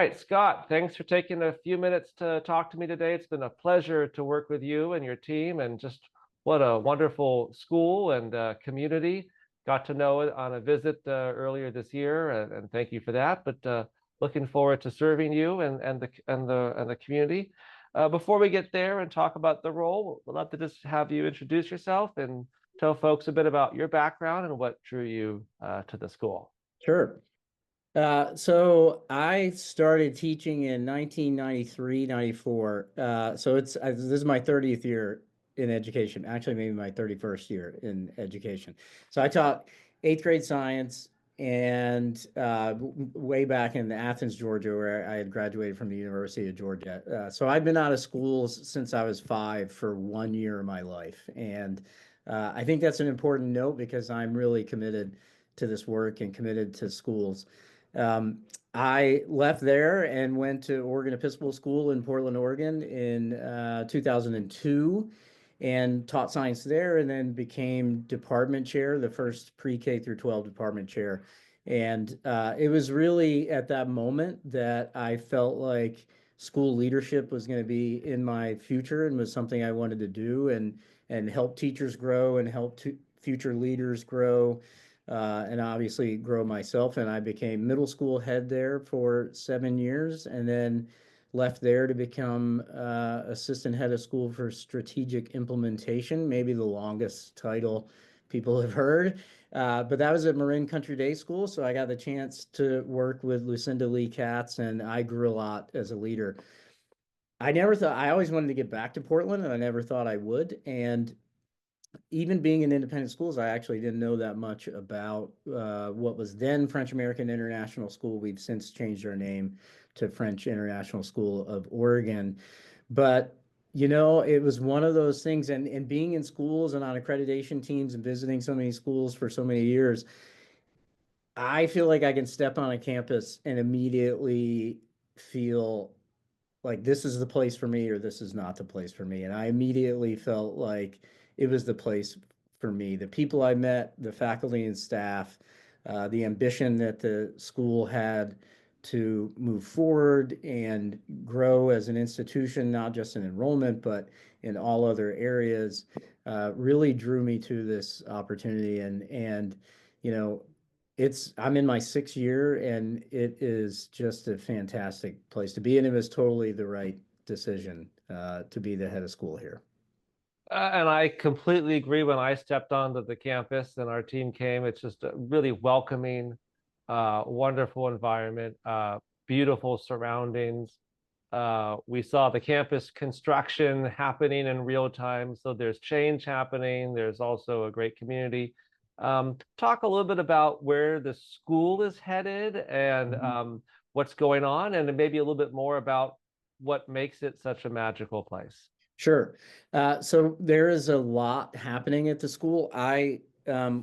right, Scott, thanks for taking a few minutes to talk to me today. It's been a pleasure to work with you and your team, and just what a wonderful school and community. Got to know it on a visit earlier this year, and thank you for that. But looking forward to serving you and the community. Before we get there and talk about the role, we'd love to just have you introduce yourself and tell folks a bit about your background and what drew you to the school. Sure. So I started teaching in 1993, 94. This is my 30th year in education, actually maybe my 31st year in education. So I taught eighth grade science and way back in Athens, Georgia, where I had graduated from the University of Georgia. So I've been out of schools since I was 5 for 1 year of my life. And I think that's an important note because I'm really committed to this work and committed to schools. I left there and went to Oregon Episcopal School in Portland, Oregon in 2002 and taught science there, and then became department chair, the first pre-K through 12 department chair. And it was really at that moment that I felt like school leadership was going to be in my future and was something I wanted to do and help teachers grow and help future leaders grow. And obviously grow myself. And I became middle school head there for 7 years, and then left there to become assistant head of school for strategic implementation, maybe the longest title people have heard. But that was at Marin Country Day School, so I got the chance to work with Lucinda Lee Katz, and I grew a lot as a leader. I always wanted to get back to Portland, and I never thought I would. And even being in independent schools, I actually didn't know that much about what was then French American International School. We've since changed our name to French International School of Oregon. But, it was one of those things. And being in schools and on accreditation teams and visiting so many schools for so many years, I feel like I can step on a campus and immediately feel like this is the place for me or this is not the place for me. And I immediately felt like it was the place for me. The people I met, the faculty and staff, the ambition that the school had to move forward and grow as an institution, not just in enrollment, but in all other areas, really drew me to this opportunity. And you know, I'm in my 6th year, and it is just a fantastic place to be. And it was totally the right decision to be the head of school here. And I completely agree. When I stepped onto the campus and our team came, it's just a really welcoming, wonderful environment, beautiful surroundings. We saw the campus construction happening in real time. So there's change happening. There's also a great community. Talk a little bit about where the school is headed and what's going on, and maybe a little bit more about what makes it such a magical place. Sure. So there is a lot happening at the school.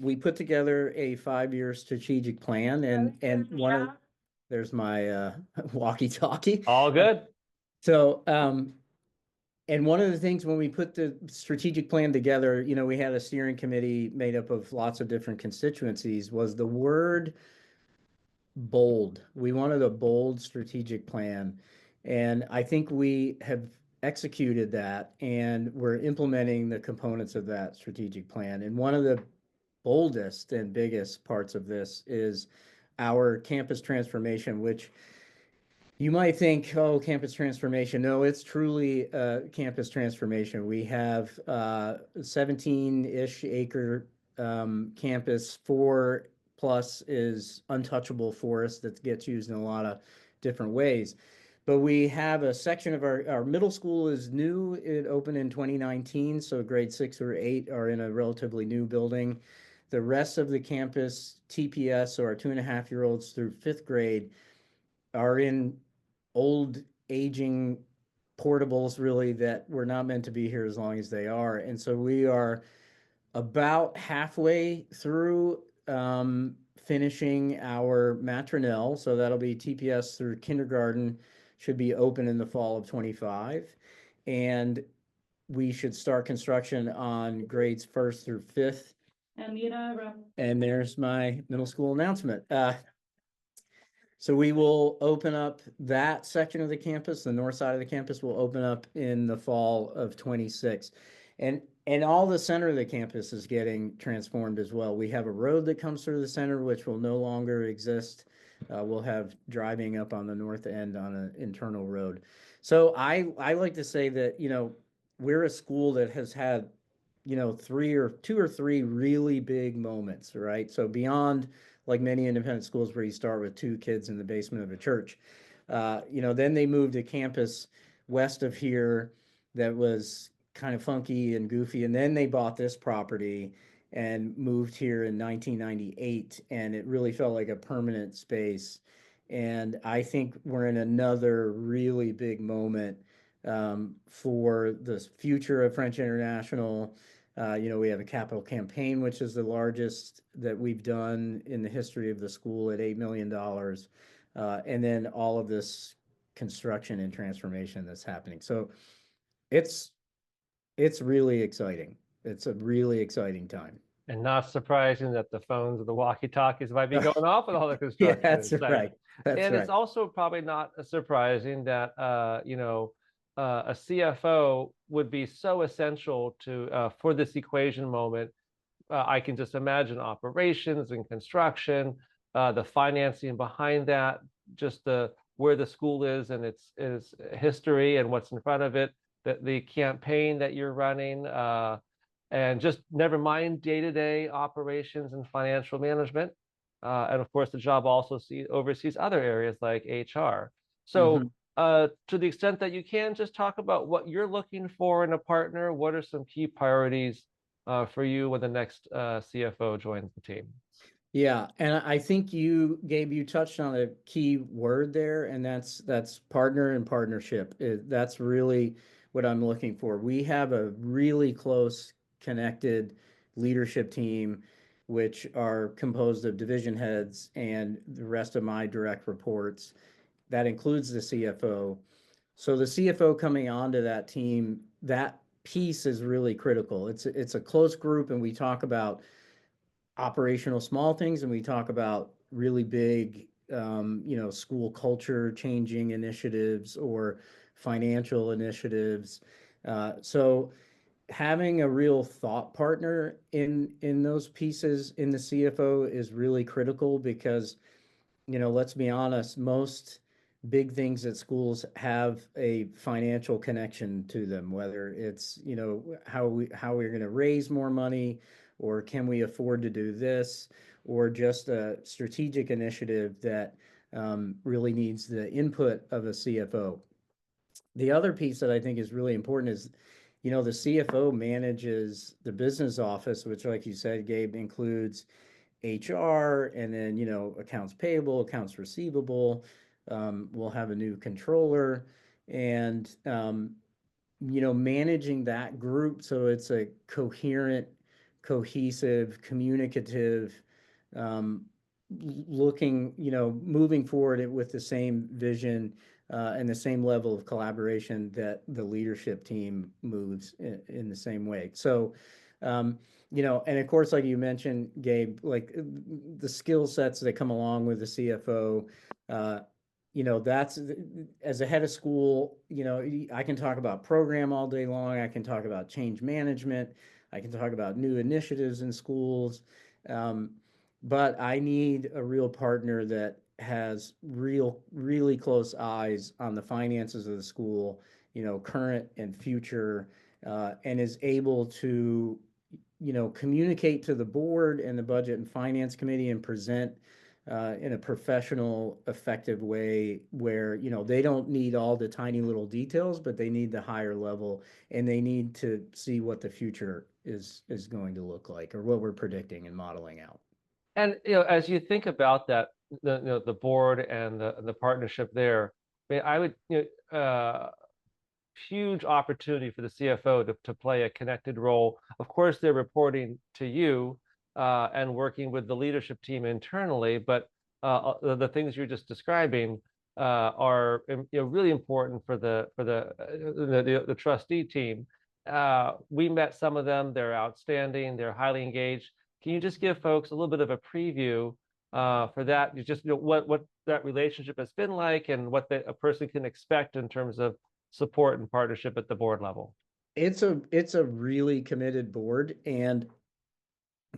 We put together a 5-year strategic plan, and there's my walkie-talkie. All good. So and one of the things when we put the strategic plan together, we had a steering committee made up of lots of different constituencies, was the word bold. We wanted a bold strategic plan. And I think we have executed that, and we're implementing the components of that strategic plan. And one of the boldest and biggest parts of this is our campus transformation, which you might think, oh, campus transformation. No, it's truly a campus transformation. We have 17-ish acre campus. 4+ is untouchable forest that gets used in a lot of different ways. But we have a section of our middle school is new. It opened in 2019, so grade 6 or 8 are in a relatively new building. The rest of the campus, TPS, so our 2.5-year-olds through 5th grade, are in old, aging portables, really, that were not meant to be here as long as they are. And so we are about halfway through finishing our maternelle. So that'll be TPS through kindergarten, should be open in the fall of 25. And we should start construction on grades 1st through 5th. And there's my middle school announcement. So we will open up that section of the campus, the north side of the campus will open up in the fall of 26. And all the center of the campus is getting transformed as well. We have a road that comes through the center, which will no longer exist. We'll have driving up on the north end on an internal road. So I like to say that, we're a school that has had, two or three really big moments, right? So beyond like many independent schools where you start with two kids in the basement of a church. Then they moved a campus west of here that was kind of funky and goofy, and then they bought this property and moved here in 1998, and it really felt like a permanent space. And I think we're in another really big moment for the future of French International. We have a capital campaign, which is the largest that we've done in the history of the school at $8 million. And then all of this construction and transformation that's happening. So it's it's really exciting. It's a really exciting time. And not surprising that the phones or the walkie-talkies might be going off with all the Yeah, construction that's and such. right. That's And it's right. also probably not surprising that a CFO would be so essential to for this equation moment. I can just imagine operations and construction, the financing behind that, just the where the school is and its history and what's in front of it, the campaign that you're running, and just never mind day-to-day operations and financial management. And of course, the job also oversees other areas like HR. So Mhm. to the extent that you can, just talk about what you're looking for in a partner. What are some key priorities for you when the next CFO joins the team? Yeah, and I think Gabe, you touched on a key word there, and that's partner and partnership. That's really what I'm looking for. We have a really close, connected leadership team, which are composed of division heads and the rest of my direct reports. That includes the CFO. So the CFO coming onto that team, that piece is really critical. It's a close group, and we talk about operational small things, and we talk about really big, school culture changing initiatives or financial initiatives. So having a real thought partner in those pieces in the CFO is really critical because, let's be honest, most big things at schools have a financial connection to them, whether it's, how we're going to raise more money, or can we afford to do this, or just a strategic initiative that really needs the input of a CFO. The other piece that I think is really important is, the CFO manages the business office, which, like you said, Gabe, includes HR, and then, accounts payable, accounts receivable. We'll have a new controller, and, managing that group so it's a coherent, cohesive, communicative, um, looking, moving forward with the same vision and the same level of collaboration that the leadership team moves in the same way. So, and of course, like you mentioned, Gabe, like the skill sets that come along with the CFO, that's as a head of school, I can talk about program all day long. I can talk about change management. I can talk about new initiatives in schools. Um, but I need a real partner that has really close eyes on the finances of the school, current and future, and is able to, communicate to the board and the budget and finance committee and present in a professional, effective way where, they don't need all the tiny little details, but they need the higher level, and they need to see what the future is going to look like, or what we're predicting and modeling out. And as you think about that, the board and the partnership there, I mean, I would huge opportunity for the CFO to play a connected role. Of course, they're reporting to you and working with the leadership team internally, but the things you're just describing are really important for the trustee team. We met some of them; they're outstanding, they're highly engaged. Can you just give folks a little bit of a preview for that. You just, what that relationship has been like and what a person can expect in terms of support and partnership at the board level. It's a really committed board, and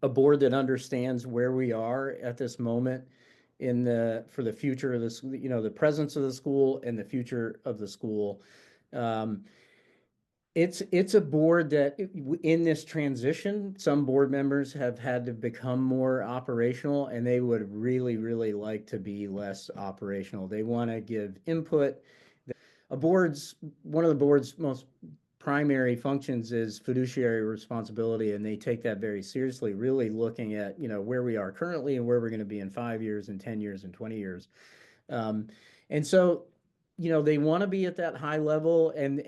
a board that understands where we are at this moment for the future of this, the presence of the school and the future of the school. Um, it's a board that in this transition, some board members have had to become more operational, and they would really, really like to be less operational. They want to give input. One of the board's most primary functions is fiduciary responsibility, and they take that very seriously, really looking at, where we are currently and where we're going to be in 5 years and 10 years and 20 years. Um, and so, they want to be at that high level, and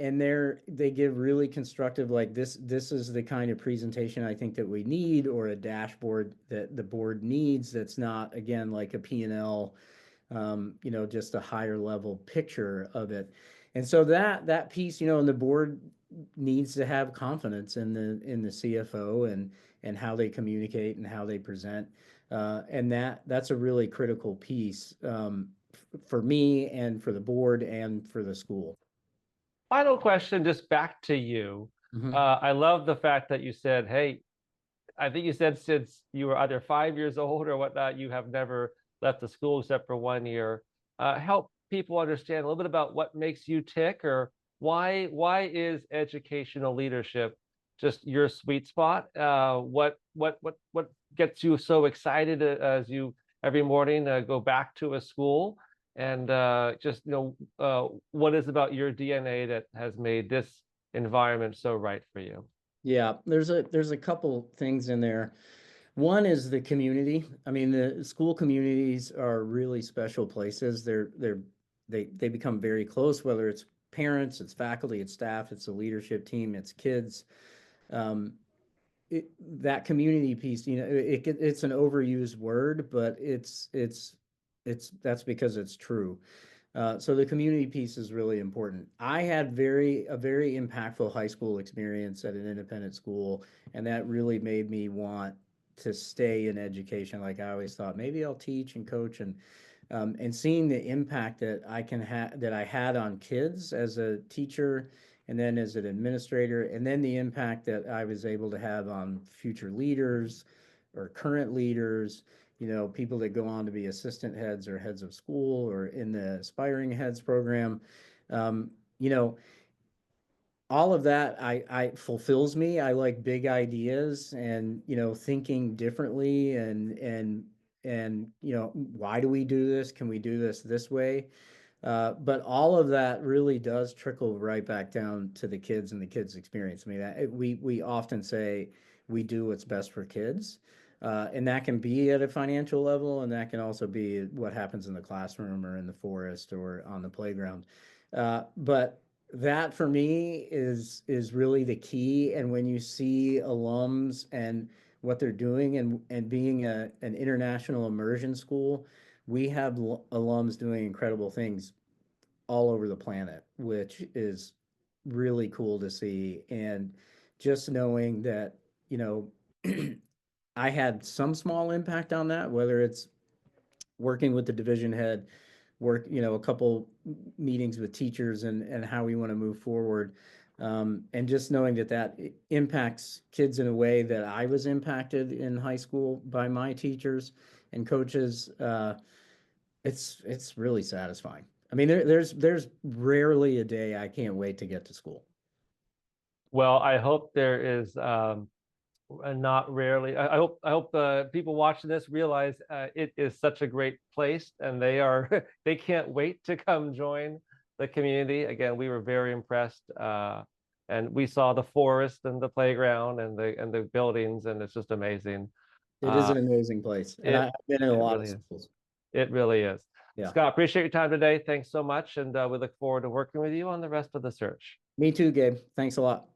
they give really constructive, like, this is the kind of presentation I think that we need, or a dashboard that the board needs, that's not, again, like a P&L, just a higher level picture of it. And so that piece, and the board needs to have confidence in the CFO and how they communicate and how they present. And that's a really critical piece, for me and for the board and for the school. Final question, just back to you. Mhm. I love the fact that you said, hey, I think you said since you were either 5 years old or whatnot, you have never left the school except for 1 year. Help people understand a little bit about what makes you tick, or why is educational leadership just your sweet spot? What gets you so excited as you every morning go back to a school? And just what is about your DNA that has made this environment so right for you? Yeah, there's a couple things in there. One is the community. I mean, the school communities are really special places. They become very close, whether it's parents, it's faculty, it's staff, it's a leadership team, it's kids. Um, that community piece, it's an overused word, but it's that's because it's true. So the community piece is really important. I had a very impactful high school experience at an independent school, and that really made me want to stay in education. Like, I always thought, maybe I'll teach and coach, and seeing the impact that I had on kids as a teacher, and then as an administrator, and then the impact that I was able to have on future leaders or current leaders, people that go on to be assistant heads or heads of school or in the aspiring heads program. Um, you know, all of that I fulfills me. I like big ideas, and, thinking differently, and why do we do this? Can we do this way? But all of that really does trickle right back down to the kids and the kids' experience. I mean, we often say we do what's best for kids, and that can be at a financial level, and that can also be what happens in the classroom or in the forest or on the playground. But that for me is really the key. And when you see alums and what they're doing, and being an international immersion school, we have alums doing incredible things all over the planet, which is really cool to see. And just knowing that, you know, I had some small impact on that, whether it's working with the division head, a couple meetings with teachers, and how we want to move forward. And just knowing that impacts kids in a way that I was impacted in high school by my teachers and coaches. It's really satisfying. I mean, there's rarely a day I can't wait to get to school. Well, I hope there is not rarely. I hope people watching this realize it is such a great place, and they can't wait to come join the community. Again, we were very impressed, and we saw the forest and the playground and the buildings, and it's just amazing. It is Uh, an amazing place, and it I've been in a it lot of really is. schools. It really is. Yeah, Scott, appreciate your time today. Thanks so much, and we look forward to working with you on the rest of the search. me too, Gabe. Thanks a lot.